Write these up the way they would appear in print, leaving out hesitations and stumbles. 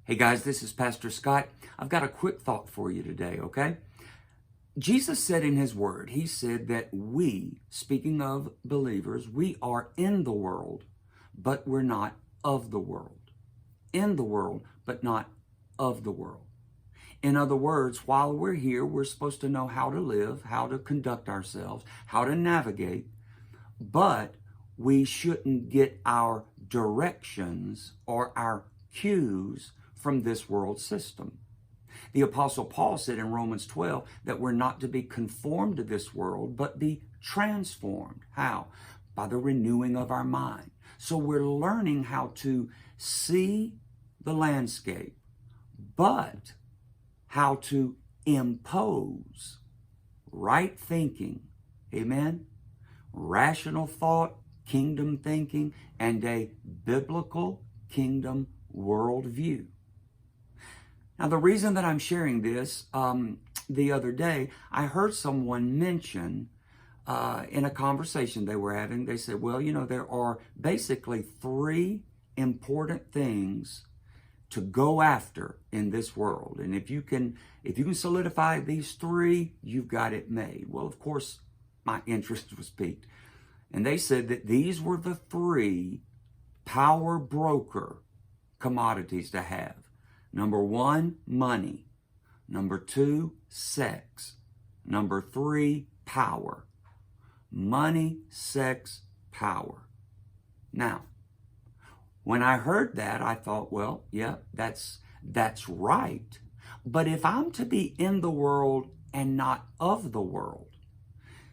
Hey guys, this is Pastor Scott. I've got a quick thought for you today, okay? Jesus said in his word, he said that we, speaking of believers, we are in the world, but we're not of the world. In the world, but not of the world. In other words, while we're here, we're supposed to know how to live, how to conduct ourselves, how to navigate, but we shouldn't get our directions or our cues from this world system. The Apostle Paul said in Romans 12 that we're not to be conformed to this world, but be transformed. How? By the renewing of our mind. So we're learning how to see the landscape, but how to impose right thinking, amen, rational thought, kingdom thinking, and a biblical kingdom worldview. Now, the reason that I'm sharing this, the other day, I heard someone mention in a conversation they were having, they said, well, there are basically three important things to go after in this world. And if you can solidify these three, you've got it made. Well, of course, my interest was piqued. And they said that these were the three power broker commodities to have. Number one, money. Number two, sex. Number three, power. Money, sex, power. Now, when I heard that, I thought, well, yeah, that's right. But if I'm to be in the world and not of the world,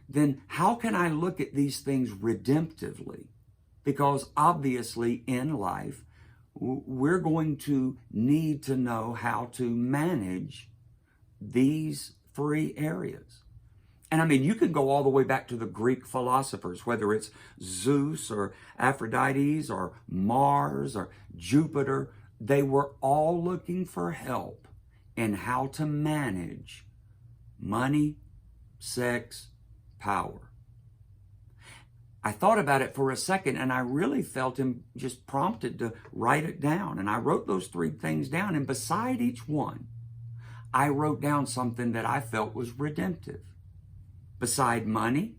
then how can I look at these things redemptively? Because obviously in life, we're going to need to know how to manage these three areas. And I mean, you can go all the way back to the Greek philosophers, whether it's Zeus or Aphrodite or Mars or Jupiter. They were all looking for help in how to manage money, sex, power. I thought about it for a second and I really felt him just prompted to write it down. And I wrote those three things down. And beside each one, I wrote down something that I felt was redemptive. Beside money,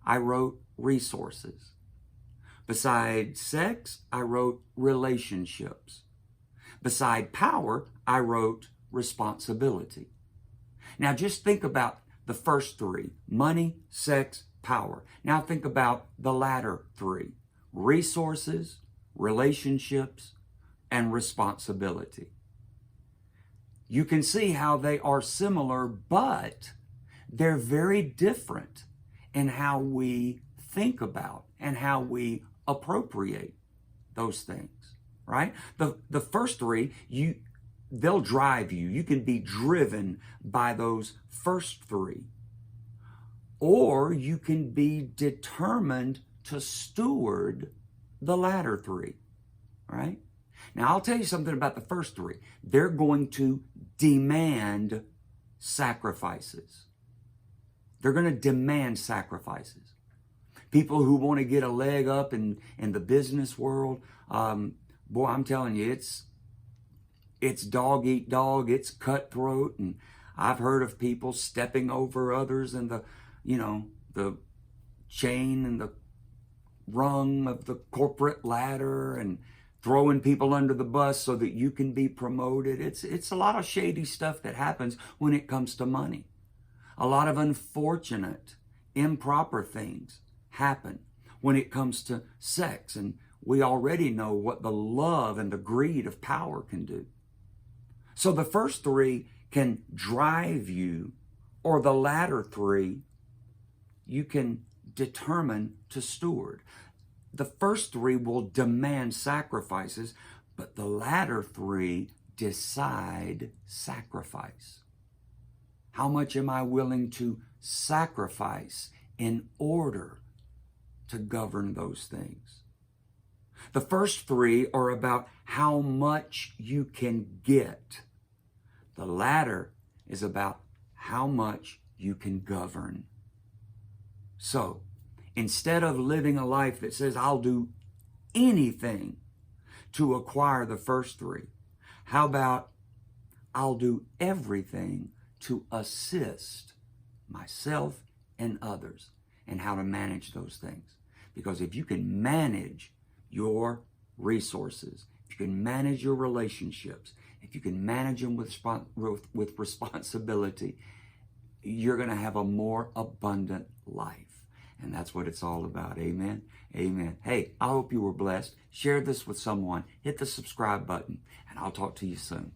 I wrote resources. Beside sex, I wrote relationships. Beside power, I wrote responsibility. Now just think about the first three: money, sex, power. Now think about the latter three: resources, relationships, and responsibility. You can see how they are similar, but they're very different in how we think about and how we appropriate those things, right? The first three, they'll drive you. You can be driven by those first three. Or you can be determined to steward the latter three, right? Now, I'll tell you something about the first three. They're going to demand sacrifices. They're going to demand sacrifices. People who want to get a leg up in the business world, boy, I'm telling you, it's dog eat dog, it's cutthroat, and I've heard of people stepping over others in the chain and the rung of the corporate ladder and throwing people under the bus so that you can be promoted. It's a lot of shady stuff that happens when it comes to money. A lot of unfortunate, improper things happen when it comes to sex. And we already know what the love and the greed of power can do. So the first three can drive you, or the latter three you can determine to steward. The first three will demand sacrifices, but the latter three decide sacrifice. How much am I willing to sacrifice in order to govern those things? The first three are about how much you can get. The latter is about how much you can govern. So, instead of living a life that says, I'll do anything to acquire the first three, How about I'll do everything to assist myself and others, and how to manage those things? Because if you can manage your resources, if you can manage your relationships, if you can manage them with responsibility, you're going to have a more abundant life. And that's what it's all about. Amen. Amen. Hey, I hope you were blessed. Share this with someone. Hit the subscribe button, and I'll talk to you soon.